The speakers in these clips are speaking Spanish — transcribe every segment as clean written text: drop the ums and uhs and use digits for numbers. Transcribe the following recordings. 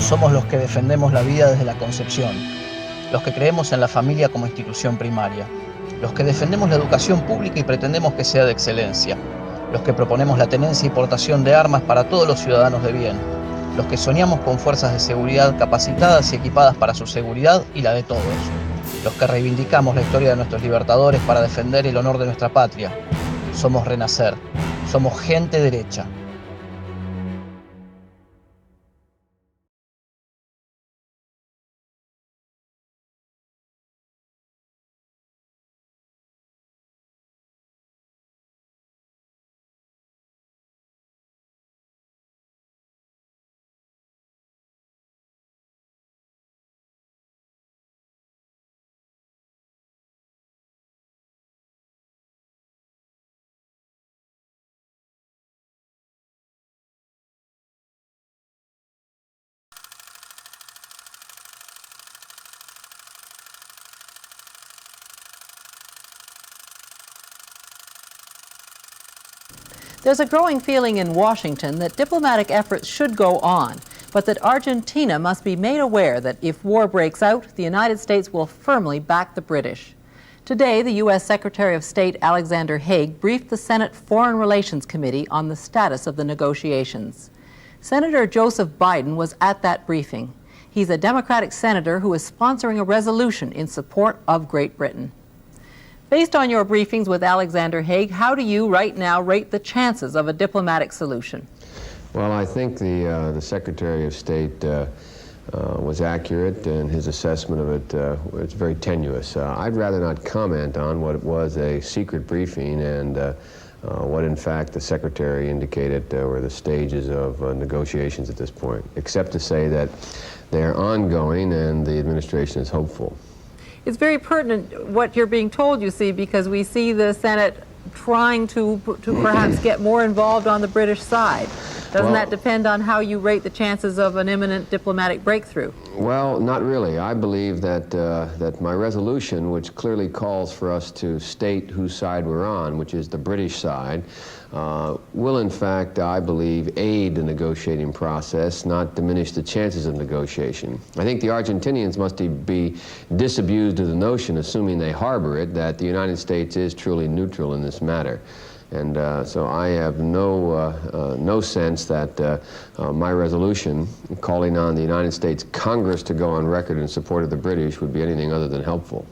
Somos los que defendemos la vida desde la concepción, los que creemos en la familia como institución primaria, los que defendemos la educación pública y pretendemos que sea de excelencia, los que proponemos la tenencia y portación de armas para todos los ciudadanos de bien, los que soñamos con fuerzas de seguridad capacitadas y equipadas para su seguridad y la de todos, los que reivindicamos la historia de nuestros libertadores para defender el honor de nuestra patria. Somos Renacer, somos gente derecha. There's a growing feeling in Washington that diplomatic efforts should go on, but that Argentina must be made aware that if war breaks out, the United States will firmly back the British. Today, the U.S. Secretary of State Alexander Haig briefed the Senate Foreign Relations Committee on the status of the negotiations. Senator Joseph Biden was at that briefing. He's a Democratic senator who is sponsoring a resolution in support of Great Britain. Based on your briefings with Alexander Haig, how do you right now rate the chances of a diplomatic solution? Well, I think the Secretary of State was accurate in his assessment of it. It's very tenuous. I'd rather not comment on what was a secret briefing and what in fact the Secretary indicated were the stages of negotiations at this point, except to say that they're ongoing and the administration is hopeful. It's very pertinent what you're being told, you see, because we see the Senate trying to perhaps get more involved on the British side. Doesn't that depend on how you rate the chances of an imminent diplomatic breakthrough? Well, not really. I believe that that my resolution, which clearly calls for us to state whose side we're on, which is the British side, will in fact, I believe, aid the negotiating process, not diminish the chances of negotiation. I think the Argentinians must be disabused of the notion, assuming they harbor it, that the United States is truly neutral in this matter. And so I have no sense that my resolution calling on the United States Congress to go on record in support of the British would be anything other than helpful.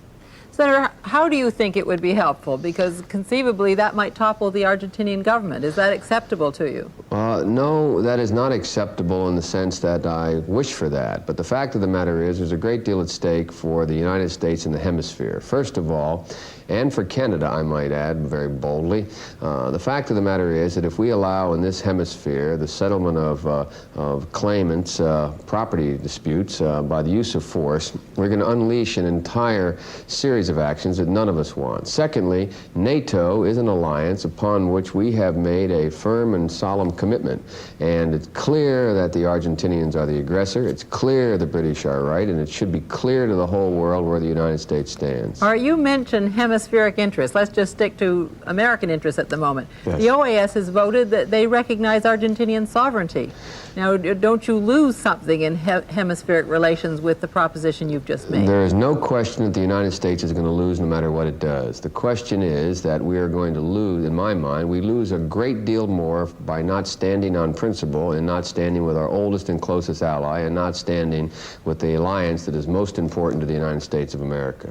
Senator, how do you think it would be helpful? Because conceivably that might topple the Argentinian government. Is that acceptable to you? No, that is not acceptable in the sense that I wish for that. But the fact of the matter is there's a great deal at stake for the United States and the hemisphere. First of all, and for Canada, I might add very boldly, the fact of the matter is that if we allow in this hemisphere the settlement of claimants' property disputes by the use of force, we're going to unleash an entire series of actions that none of us want. Secondly, NATO is an alliance upon which we have made a firm and solemn commitment. And it's clear that the Argentinians are the aggressor. It's clear the British are right, and it should be clear to the whole world where the United States stands. All right, you mentioned hemispheric interests. Let's just stick to American interests at the moment. Yes. The OAS has voted that they recognize Argentinian sovereignty. Now, don't you lose something in hemispheric relations with the proposition you've just made? There is no question that the United States is going to lose no matter what it does. The question is that we are going to lose, in my mind, we lose a great deal more by not standing on principle and not standing with our oldest and closest ally and not standing with the alliance that is most important to the United States of America.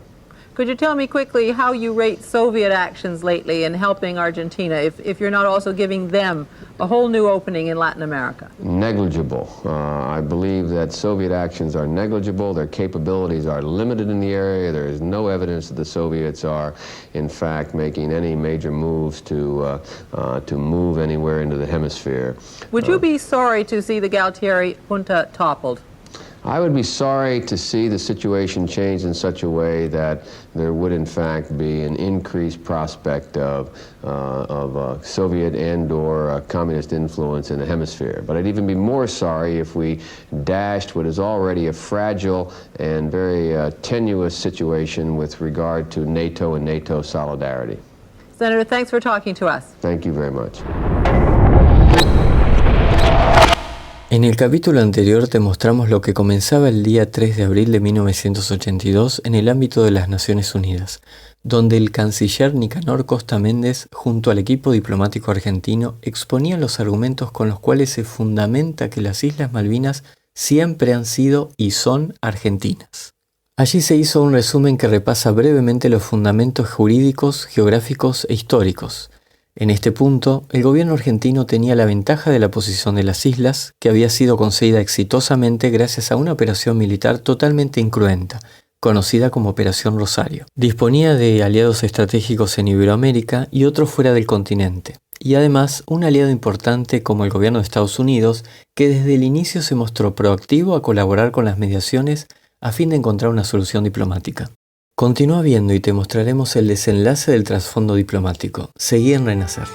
Could you tell me quickly how you rate Soviet actions lately in helping Argentina, if you're not also giving them a whole new opening in Latin America? Negligible. I believe that Soviet actions are negligible. Their capabilities are limited in the area. There is no evidence that the Soviets are, in fact, making any major moves to move anywhere into the hemisphere. Would you be sorry to see the Galtieri junta toppled? I would be sorry to see the situation change in such a way that there would in fact be an increased prospect of Soviet and/or communist influence in the hemisphere. But I'd even be more sorry if we dashed what is already a fragile and very tenuous situation with regard to NATO and NATO solidarity. Senator, thanks for talking to us. Thank you very much. En el capítulo anterior te mostramos lo que comenzaba el día 3 de abril de 1982 en el ámbito de las Naciones Unidas, donde el canciller Nicanor Costa Méndez, junto al equipo diplomático argentino, exponían los argumentos con los cuales se fundamenta que las Islas Malvinas siempre han sido y son argentinas. Allí se hizo un resumen que repasa brevemente los fundamentos jurídicos, geográficos e históricos. En este punto, el gobierno argentino tenía la ventaja de la posición de las islas, que había sido conseguida exitosamente gracias a una operación militar totalmente incruenta, conocida como Operación Rosario. Disponía de aliados estratégicos en Iberoamérica y otros fuera del continente, y además un aliado importante como el gobierno de Estados Unidos, que desde el inicio se mostró proactivo a colaborar con las mediaciones a fin de encontrar una solución diplomática. Continúa viendo y te mostraremos el desenlace del trasfondo diplomático. Seguí en Renacer.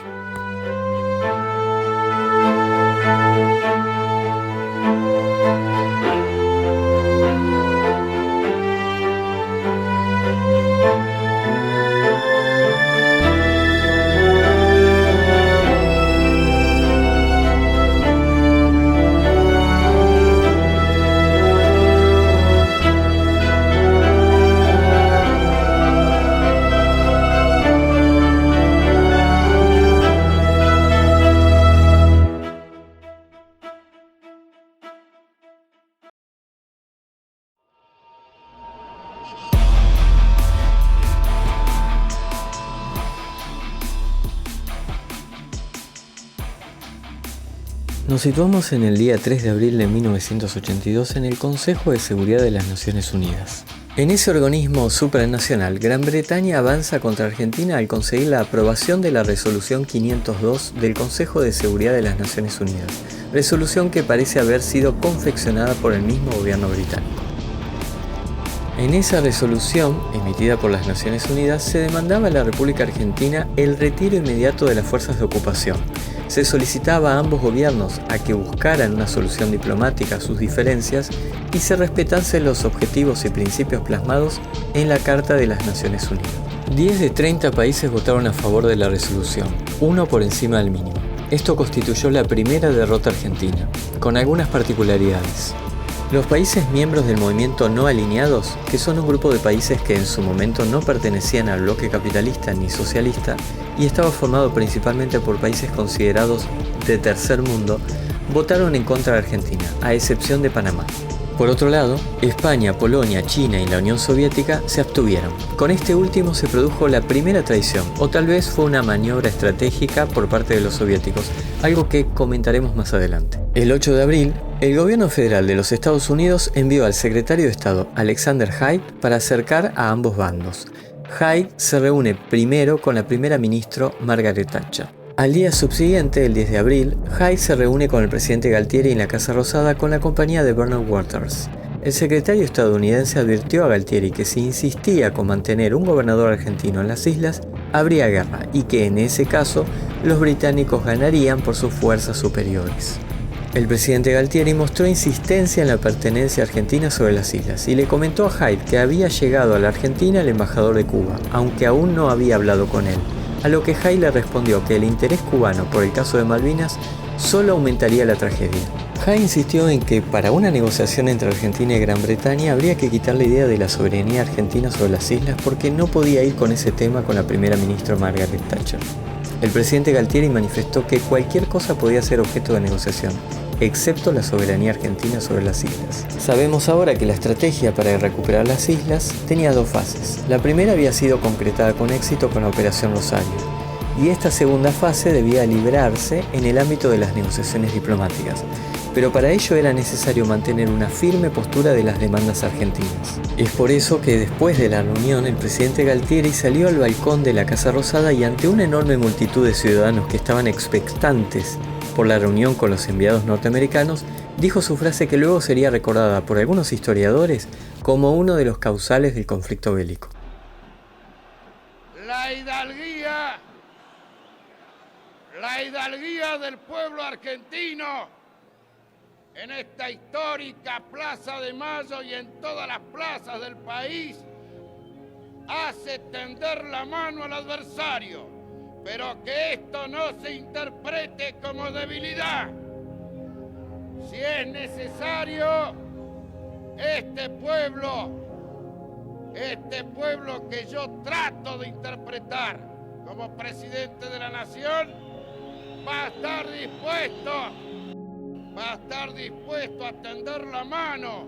Nos situamos en el día 3 de abril de 1982 en el Consejo de Seguridad de las Naciones Unidas. En ese organismo supranacional, Gran Bretaña avanza contra Argentina al conseguir la aprobación de la Resolución 502 del Consejo de Seguridad de las Naciones Unidas, resolución que parece haber sido confeccionada por el mismo gobierno británico. En esa resolución, emitida por las Naciones Unidas, se demandaba a la República Argentina el retiro inmediato de las fuerzas de ocupación. Se solicitaba a ambos gobiernos a que buscaran una solución diplomática a sus diferencias y se respetasen los objetivos y principios plasmados en la Carta de las Naciones Unidas. 10 de 30 países votaron a favor de la resolución, uno por encima del mínimo. Esto constituyó la primera derrota argentina, con algunas particularidades. Los países miembros del movimiento no alineados, que son un grupo de países que en su momento no pertenecían al bloque capitalista ni socialista y estaba formado principalmente por países considerados de tercer mundo, votaron en contra de Argentina, a excepción de Panamá. Por otro lado, España, Polonia, China y la Unión Soviética se abstuvieron. Con este último se produjo la primera traición, o tal vez fue una maniobra estratégica por parte de los soviéticos, algo que comentaremos más adelante. El 8 de abril, el gobierno federal de los Estados Unidos envió al secretario de Estado Alexander Haig para acercar a ambos bandos. Haig se reúne primero con la primera ministra Margaret Thatcher. Al día subsiguiente, el 10 de abril, Haig se reúne con el presidente Galtieri en la Casa Rosada con la compañía de Bernard Waters. El secretario estadounidense advirtió a Galtieri que si insistía con mantener un gobernador argentino en las islas, habría guerra y que en ese caso los británicos ganarían por sus fuerzas superiores. El presidente Galtieri mostró insistencia en la pertenencia argentina sobre las islas y le comentó a Haig que había llegado a la Argentina el embajador de Cuba, aunque aún no había hablado con él. A lo que Haig le respondió que el interés cubano por el caso de Malvinas solo aumentaría la tragedia. Haig insistió en que para una negociación entre Argentina y Gran Bretaña habría que quitar la idea de la soberanía argentina sobre las islas porque no podía ir con ese tema con la primera ministra Margaret Thatcher. El presidente Galtieri manifestó que cualquier cosa podía ser objeto de negociación, excepto la soberanía argentina sobre las islas. Sabemos ahora que la estrategia para recuperar las islas tenía dos fases. La primera había sido concretada con éxito con la Operación Rosario, y esta segunda fase debía librarse en el ámbito de las negociaciones diplomáticas, pero para ello era necesario mantener una firme postura de las demandas argentinas. Es por eso que después de la reunión el presidente Galtieri salió al balcón de la Casa Rosada y ante una enorme multitud de ciudadanos que estaban expectantes por la reunión con los enviados norteamericanos, dijo su frase que luego sería recordada por algunos historiadores como uno de los causales del conflicto bélico. La hidalguía del pueblo argentino en esta histórica Plaza de Mayo y en todas las plazas del país hace tender la mano al adversario, pero que esto no se interprete como debilidad, si es necesario, este pueblo que yo trato de interpretar como presidente de la nación, va a estar dispuesto a tender la mano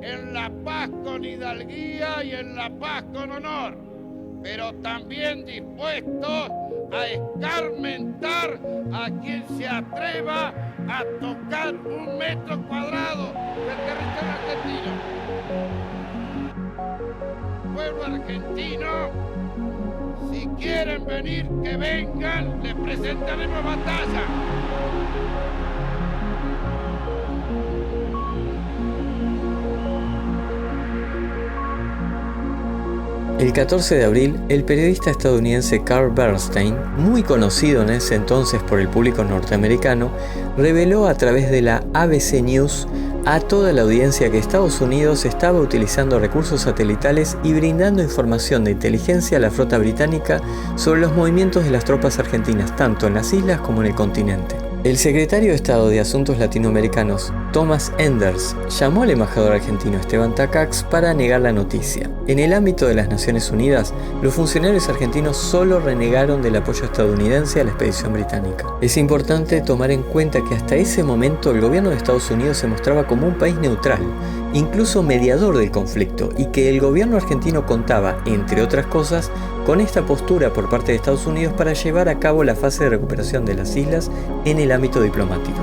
en la paz con hidalguía y en la paz con honor, pero también dispuesto a escarmentar a quien se atreva a tocar 1 metro cuadrado del territorio argentino. Pueblo argentino, si quieren venir, que vengan, les presentaremos batalla. El 14 de abril, el periodista estadounidense Carl Bernstein, muy conocido en ese entonces por el público norteamericano, reveló a través de la ABC News a toda la audiencia que Estados Unidos estaba utilizando recursos satelitales y brindando información de inteligencia a la flota británica sobre los movimientos de las tropas argentinas, tanto en las islas como en el continente. El secretario de Estado de Asuntos Latinoamericanos, Thomas Enders, llamó al embajador argentino Esteban Tacax para negar la noticia. En el ámbito de las Naciones Unidas, los funcionarios argentinos solo renegaron del apoyo estadounidense a la expedición británica. Es importante tomar en cuenta que hasta ese momento el gobierno de Estados Unidos se mostraba como un país neutral, incluso mediador del conflicto, y que el gobierno argentino contaba, entre otras cosas, con esta postura por parte de Estados Unidos para llevar a cabo la fase de recuperación de las islas en el ámbito diplomático.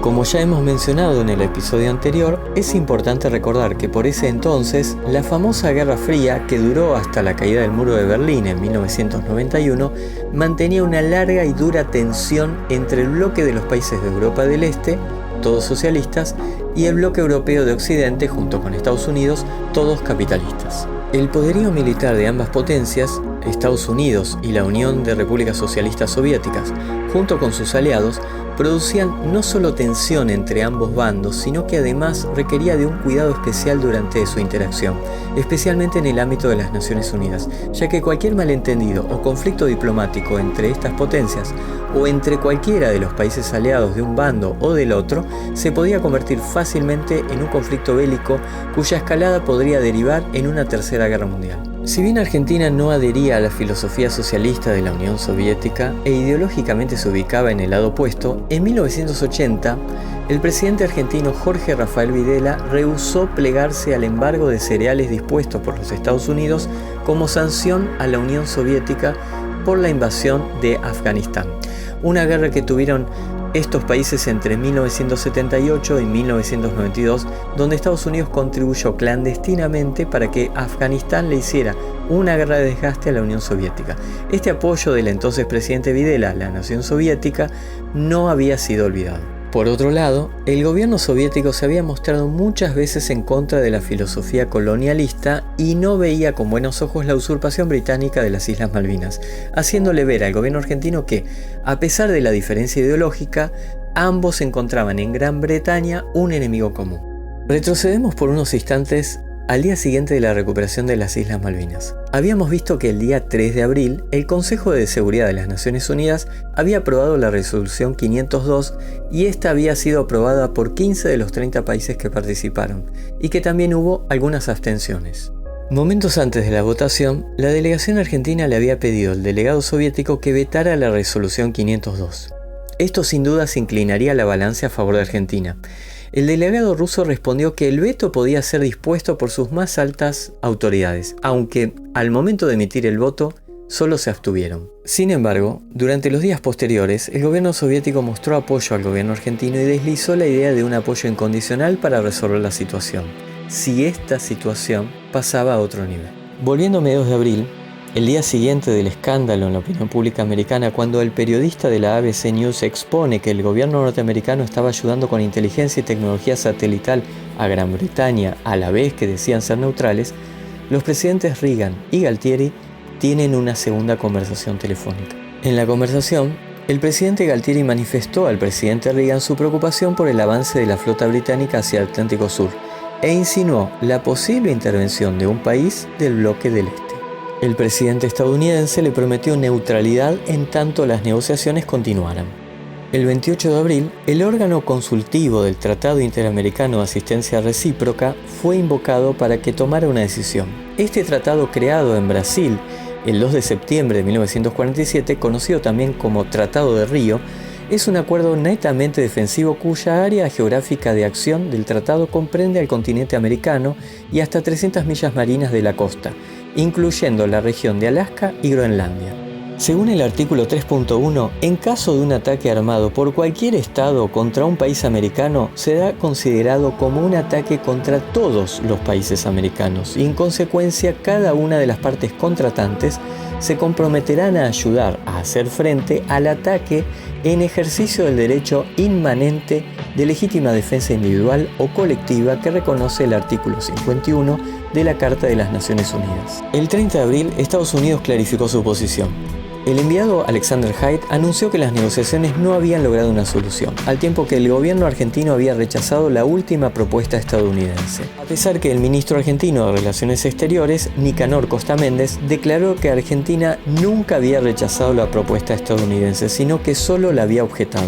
Como ya hemos mencionado en el episodio anterior, es importante recordar que por ese entonces, la famosa Guerra Fría, que duró hasta la caída del muro de Berlín en 1991, mantenía una larga y dura tensión entre el bloque de los países de Europa del Este, todos socialistas, y el bloque europeo de Occidente junto con Estados Unidos, todos capitalistas. El poderío militar de ambas potencias, Estados Unidos y la Unión de Repúblicas Socialistas Soviéticas, junto con sus aliados, producían no solo tensión entre ambos bandos, sino que además requería de un cuidado especial durante su interacción, especialmente en el ámbito de las Naciones Unidas, ya que cualquier malentendido o conflicto diplomático entre estas potencias o entre cualquiera de los países aliados de un bando o del otro se podía convertir fácilmente en un conflicto bélico cuya escalada podría derivar en una tercera guerra mundial. Si bien Argentina no adhería a la filosofía socialista de la Unión Soviética e ideológicamente se ubicaba en el lado opuesto, en 1980 el presidente argentino Jorge Rafael Videla rehusó plegarse al embargo de cereales dispuesto por los Estados Unidos como sanción a la Unión Soviética por la invasión de Afganistán, una guerra que tuvieron estos países entre 1978 y 1992, donde Estados Unidos contribuyó clandestinamente para que Afganistán le hiciera una guerra de desgaste a la Unión Soviética. Este apoyo del entonces presidente Videla a la nación soviética no había sido olvidado. Por otro lado, el gobierno soviético se había mostrado muchas veces en contra de la filosofía colonialista y no veía con buenos ojos la usurpación británica de las Islas Malvinas, haciéndole ver al gobierno argentino que, a pesar de la diferencia ideológica, ambos encontraban en Gran Bretaña un enemigo común. Retrocedemos por unos instantes al día siguiente de la recuperación de las Islas Malvinas. Habíamos visto que el día 3 de abril, el Consejo de Seguridad de las Naciones Unidas había aprobado la resolución 502 y esta había sido aprobada por 15 de los 30 países que participaron, y que también hubo algunas abstenciones. Momentos antes de la votación, la delegación argentina le había pedido al delegado soviético que vetara la resolución 502. Esto sin duda se inclinaría la balanza a favor de Argentina. El delegado ruso respondió que el veto podía ser dispuesto por sus más altas autoridades, aunque al momento de emitir el voto solo se abstuvieron. Sin embargo, durante los días posteriores, el gobierno soviético mostró apoyo al gobierno argentino y deslizó la idea de un apoyo incondicional para resolver la situación, si esta situación pasaba a otro nivel. Volviendo a mediados de abril, el día siguiente del escándalo en la opinión pública americana, cuando el periodista de la ABC News expone que el gobierno norteamericano estaba ayudando con inteligencia y tecnología satelital a Gran Bretaña a la vez que decían ser neutrales, los presidentes Reagan y Galtieri tienen una segunda conversación telefónica. En la conversación, el presidente Galtieri manifestó al presidente Reagan su preocupación por el avance de la flota británica hacia el Atlántico Sur e insinuó la posible intervención de un país del bloque del Este. El presidente estadounidense le prometió neutralidad en tanto las negociaciones continuaran. El 28 de abril, el órgano consultivo del Tratado Interamericano de Asistencia Recíproca fue invocado para que tomara una decisión. Este tratado, creado en Brasil el 2 de septiembre de 1947, conocido también como Tratado de Río, es un acuerdo netamente defensivo cuya área geográfica de acción del tratado comprende al continente americano y hasta 300 millas marinas de la costa, incluyendo la región de Alaska y Groenlandia. Según el artículo 3.1, en caso de un ataque armado por cualquier estado contra un país americano, será considerado como un ataque contra todos los países americanos y en consecuencia cada una de las partes contratantes se comprometerán a ayudar a hacer frente al ataque en ejercicio del derecho inmanente de legítima defensa individual o colectiva que reconoce el artículo 51 de la Carta de las Naciones Unidas. El 30 de abril, Estados Unidos clarificó su posición. El enviado Alexander Hyde anunció que las negociaciones no habían logrado una solución, al tiempo que el gobierno argentino había rechazado la última propuesta estadounidense. A pesar que el ministro argentino de Relaciones Exteriores, Nicanor Costa Méndez, declaró que Argentina nunca había rechazado la propuesta estadounidense, sino que solo la había objetado.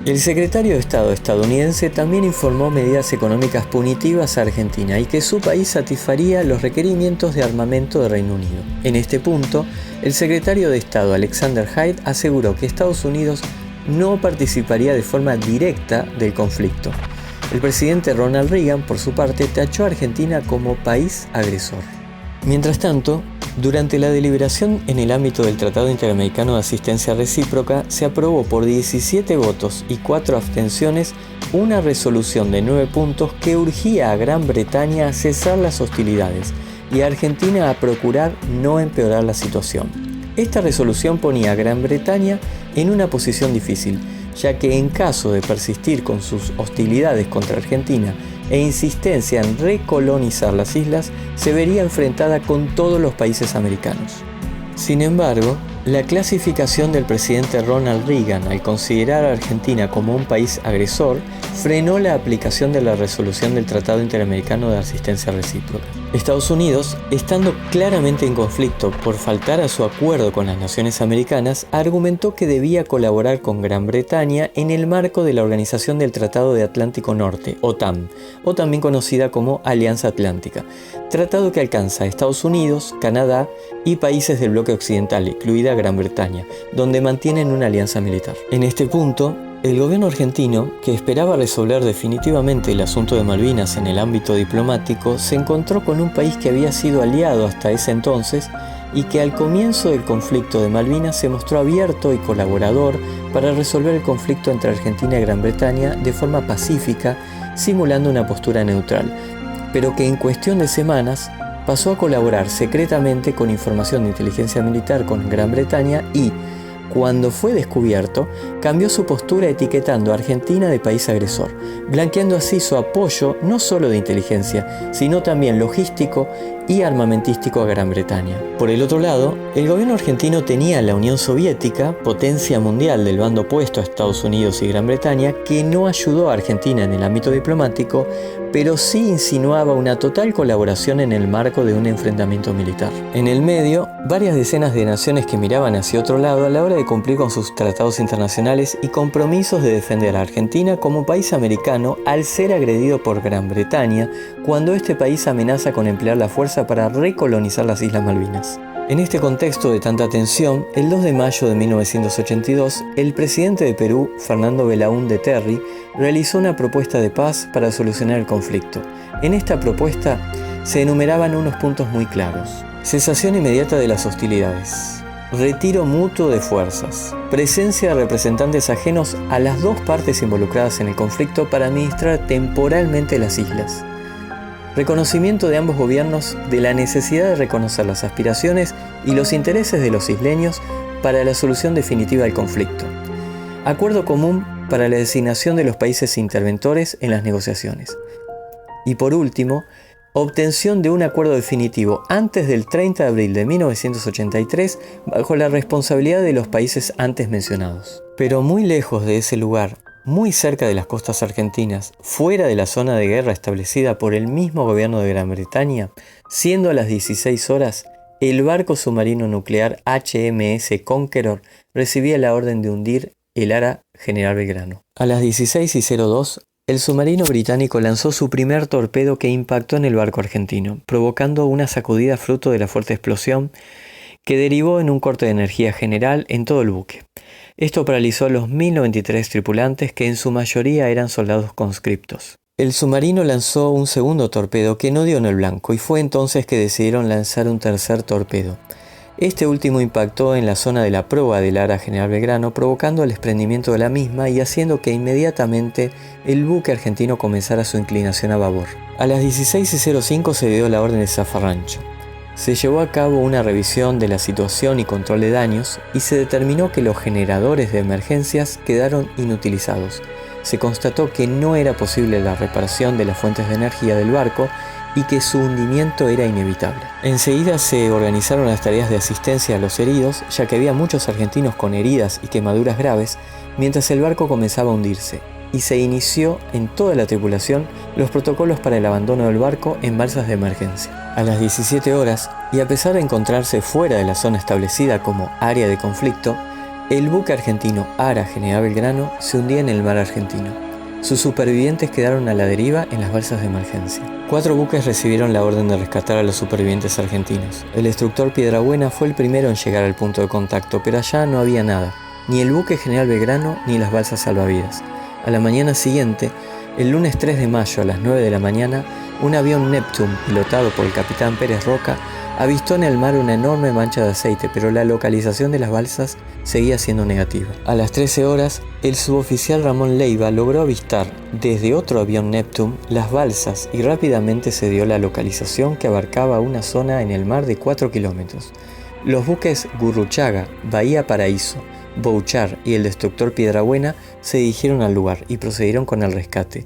El secretario de Estado estadounidense también informó medidas económicas punitivas a Argentina y que su país satisfaría los requerimientos de armamento de Reino Unido. En este punto, el secretario de Estado Alexander Hyde aseguró que Estados Unidos no participaría de forma directa del conflicto. El presidente Ronald Reagan, por su parte, tachó a Argentina como país agresor. Mientras tanto, durante la deliberación en el ámbito del Tratado Interamericano de Asistencia Recíproca, se aprobó por 17 votos y 4 abstenciones una resolución de 9 puntos que urgía a Gran Bretaña a cesar las hostilidades y a Argentina a procurar no empeorar la situación. Esta resolución ponía a Gran Bretaña en una posición difícil, ya que en caso de persistir con sus hostilidades contra Argentina e insistencia en recolonizar las islas, se vería enfrentada con todos los países americanos. Sin embargo, la clasificación del presidente Ronald Reagan al considerar a Argentina como un país agresor frenó la aplicación de la resolución del Tratado Interamericano de Asistencia Recíproca. Estados Unidos, estando claramente en conflicto por faltar a su acuerdo con las naciones americanas, argumentó que debía colaborar con Gran Bretaña en el marco de la Organización del Tratado de Atlántico Norte, OTAN, o también conocida como Alianza Atlántica, tratado que alcanza a Estados Unidos, Canadá y países del bloque occidental, incluida Gran Bretaña, donde mantienen una alianza militar. En este punto, el gobierno argentino, que esperaba resolver definitivamente el asunto de Malvinas en el ámbito diplomático, se encontró con un país que había sido aliado hasta ese entonces y que al comienzo del conflicto de Malvinas se mostró abierto y colaborador para resolver el conflicto entre Argentina y Gran Bretaña de forma pacífica, simulando una postura neutral, pero que en cuestión de semanas pasó a colaborar secretamente con información de inteligencia militar con Gran Bretaña y, cuando fue descubierto, cambió su postura etiquetando a Argentina de país agresor, blanqueando así su apoyo no solo de inteligencia, sino también logístico y armamentístico a Gran Bretaña. Por el otro lado, el gobierno argentino tenía a la Unión Soviética, potencia mundial del bando opuesto a Estados Unidos y Gran Bretaña, que no ayudó a Argentina en el ámbito diplomático, pero sí insinuaba una total colaboración en el marco de un enfrentamiento militar. En el medio, varias decenas de naciones que miraban hacia otro lado a la hora de cumplir con sus tratados internacionales y compromisos de defender a Argentina como país americano al ser agredido por Gran Bretaña cuando este país amenaza con emplear la fuerza para recolonizar las Islas Malvinas. En este contexto de tanta tensión, el 2 de mayo de 1982, el presidente de Perú, Fernando Belaúnde Terry, realizó una propuesta de paz para solucionar el conflicto. En esta propuesta se enumeraban unos puntos muy claros: cesación inmediata de las hostilidades, retiro mutuo de fuerzas, presencia de representantes ajenos a las dos partes involucradas en el conflicto para administrar temporalmente las islas, reconocimiento de ambos gobiernos de la necesidad de reconocer las aspiraciones y los intereses de los isleños para la solución definitiva del conflicto, acuerdo común para la designación de los países interventores en las negociaciones y, por último, obtención de un acuerdo definitivo antes del 30 de abril de 1983 bajo la responsabilidad de los países antes mencionados. Pero muy lejos de ese lugar, muy cerca de las costas argentinas, fuera de la zona de guerra establecida por el mismo gobierno de Gran Bretaña, siendo a las 16 horas, el barco submarino nuclear HMS Conqueror recibía la orden de hundir el Ara General Belgrano. A las 16:02, el submarino británico lanzó su primer torpedo que impactó en el barco argentino, provocando una sacudida fruto de la fuerte explosión que derivó en un corte de energía general en todo el buque. Esto paralizó a los 1093 tripulantes, que en su mayoría eran soldados conscriptos. El submarino lanzó un segundo torpedo que no dio en el blanco, y fue entonces que decidieron lanzar un tercer torpedo. Este último impactó en la zona de la proa del ara General Belgrano, provocando el desprendimiento de la misma y haciendo que inmediatamente el buque argentino comenzara su inclinación a babor. A las 16:05 se dio la orden de zafarrancho. Se llevó a cabo una revisión de la situación y control de daños, y se determinó que los generadores de emergencias quedaron inutilizados. Se constató que no era posible la reparación de las fuentes de energía del barco y que su hundimiento era inevitable. Enseguida se organizaron las tareas de asistencia a los heridos, ya que había muchos argentinos con heridas y quemaduras graves, mientras el barco comenzaba a hundirse, y se inició en toda la tripulación los protocolos para el abandono del barco en balsas de emergencia. A las 17 horas, y a pesar de encontrarse fuera de la zona establecida como área de conflicto, el buque argentino Ara General Belgrano se hundía en el mar argentino. Sus supervivientes quedaron a la deriva en las balsas de emergencia. 4 buques recibieron la orden de rescatar a los supervivientes argentinos. El destructor Piedrabuena fue el primero en llegar al punto de contacto, pero allá no había nada, ni el buque General Belgrano ni las balsas salvavidas. A la mañana siguiente, el lunes 3 de mayo a las 9 de la mañana, un avión Neptune, pilotado por el capitán Pérez Roca, avistó en el mar una enorme mancha de aceite, pero la localización de las balsas seguía siendo negativa. A las 13 horas, el suboficial Ramón Leiva logró avistar desde otro avión Neptune las balsas y rápidamente se dio la localización, que abarcaba una zona en el mar de 4 kilómetros. Los buques Gurruchaga, Bahía Paraíso, Bouchard y el destructor Piedrabuena se dirigieron al lugar y procedieron con el rescate,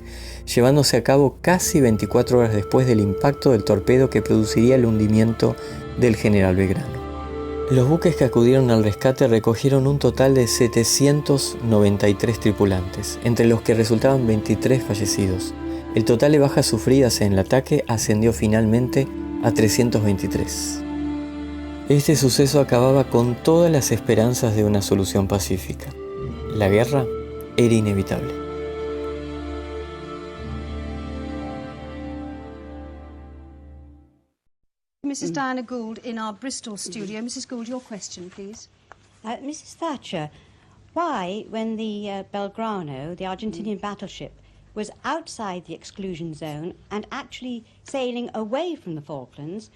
llevándose a cabo casi 24 horas después del impacto del torpedo que produciría el hundimiento del General Belgrano. Los buques que acudieron al rescate recogieron un total de 793 tripulantes, entre los que resultaban 23 fallecidos. El total de bajas sufridas en el ataque ascendió finalmente a 323. Este suceso acababa con todas las esperanzas de una solución pacífica. La guerra era inevitable. Mrs. Diana Gould in our Bristol studio. Mrs. Gould, your question, please. Mrs. Thatcher, why, when the Belgrano, the Argentinian battleship, was outside the exclusion zone and actually sailing away from the Falklands,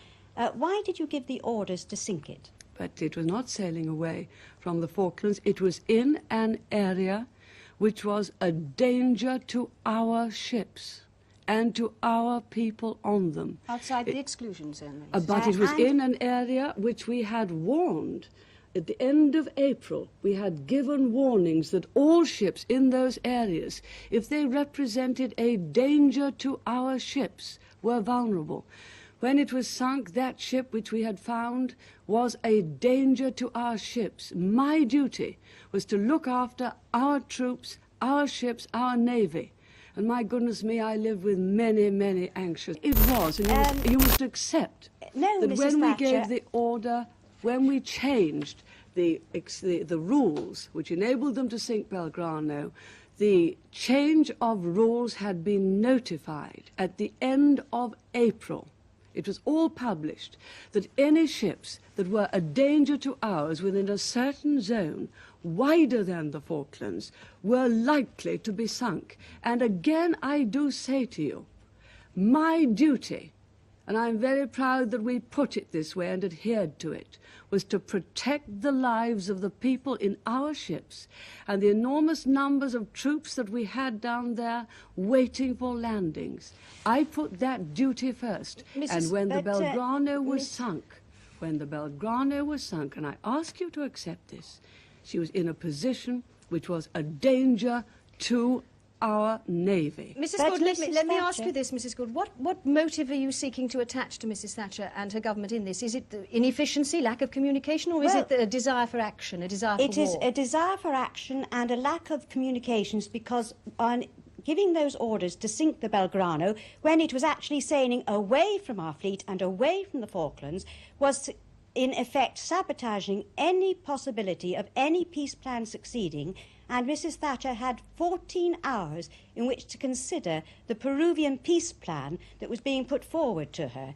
why did you give the orders to sink it? But it was not sailing away from the Falklands. It was in an area which was a danger to our ships and to our people on them. Outside the exclusion zone. But it was in an area which we had warned. At the end of April, we had given warnings that all ships in those areas, if they represented a danger to our ships, were vulnerable. When it was sunk, that ship which we had found was a danger to our ships. My duty was to look after our troops, our ships, our navy. And my goodness me, I lived with many, many anxious. It was, and you must accept that Mrs. when we Thatcher, gave the order, when we changed the rules which enabled them to sink Belgrano, the change of rules had been notified at the end of April. It was all published that any ships that were a danger to ours within a certain zone wider than the Falklands were likely to be sunk. And again, I do say to you, my duty, and I'm very proud that we put it this way and adhered to it, was to protect the lives of the people in our ships and the enormous numbers of troops that we had down there waiting for landings. I put that duty first. And when the Belgrano was sunk, and I ask you to accept this, she was in a position which was a danger to our Navy. Mrs. Gould, let me ask you this, Mrs. Gould. What motive are you seeking to attach to Mrs. Thatcher and her government in this? Is it inefficiency, lack of communication, or is it a desire for action, a desire for war? It is a desire for action and a lack of communications, because on giving those orders to sink the Belgrano, when it was actually sailing away from our fleet and away from the Falklands, was in effect sabotaging any possibility of any peace plan succeeding, and Mrs. Thatcher had 14 hours in which to consider the Peruvian peace plan that was being put forward to her,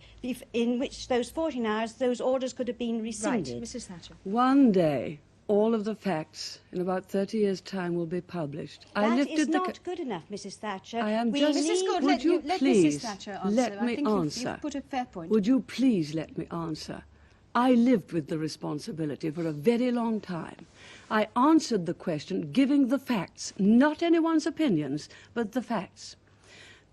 in which those 14 hours, those orders could have been rescinded. Right, Mrs. Thatcher. One day, all of the facts in about 30 years' time will be published. That is not good enough, Mrs. Thatcher. I am We just... need- Mrs. Good, Would you let please Mrs. Thatcher answer. let me I think answer? You've put a fair point. Would you please let me answer? I lived with the responsibility for a very long time. I answered the question giving the facts, not anyone's opinions, but the facts.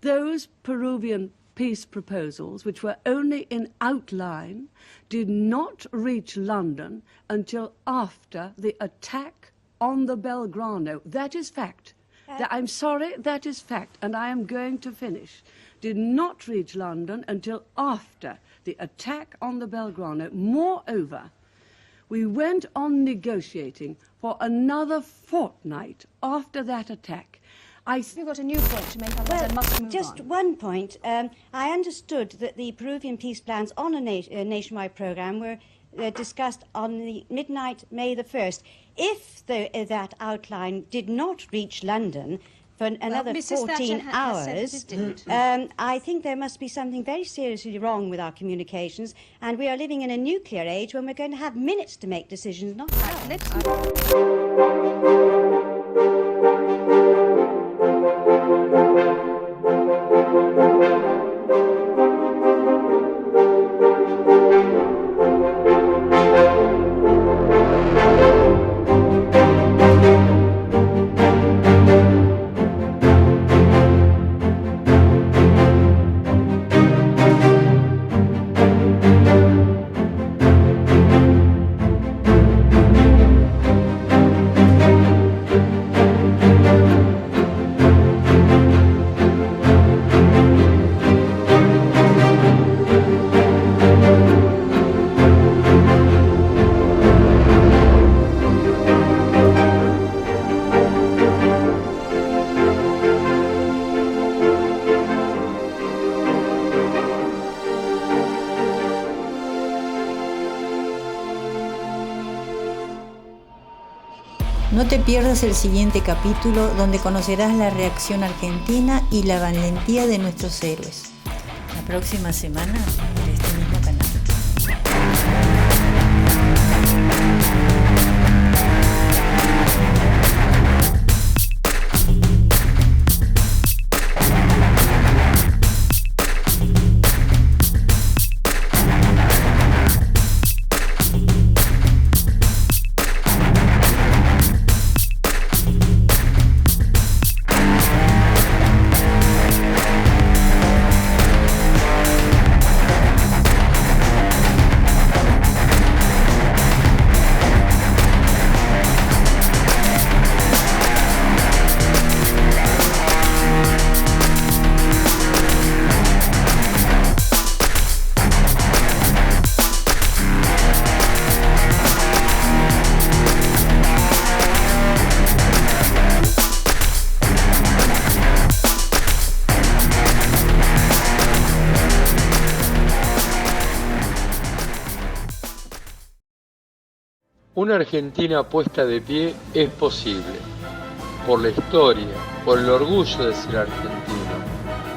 Those Peruvian peace proposals, which were only in outline, did not reach London until after the attack on the Belgrano. That is fact. I'm sorry, that is fact, and I am going to finish. Did not reach London until after the attack on the Belgrano. Moreover, we went on negotiating for another fortnight after that attack. You've got a new point to make, otherwise I must move just on. one point. I understood that the Peruvian peace plans on a nationwide programme were discussed on the midnight May the 1st. If that outline did not reach London for another Mrs. 14 Thatcher hours, has said it didn't. I think there must be something very seriously wrong with our communications, and we are living in a nuclear age when we're going to have minutes to make decisions, not hours. Let's move on. No te pierdas el siguiente capítulo donde conocerás la reacción argentina y la valentía de nuestros héroes. La próxima semana por este mismo canal. Una Argentina puesta de pie es posible, por la historia, por el orgullo de ser argentino,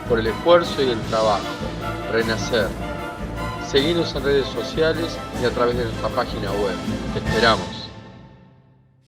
por el esfuerzo y el trabajo, renacer. Seguinos en redes sociales y a través de nuestra página web. Te esperamos.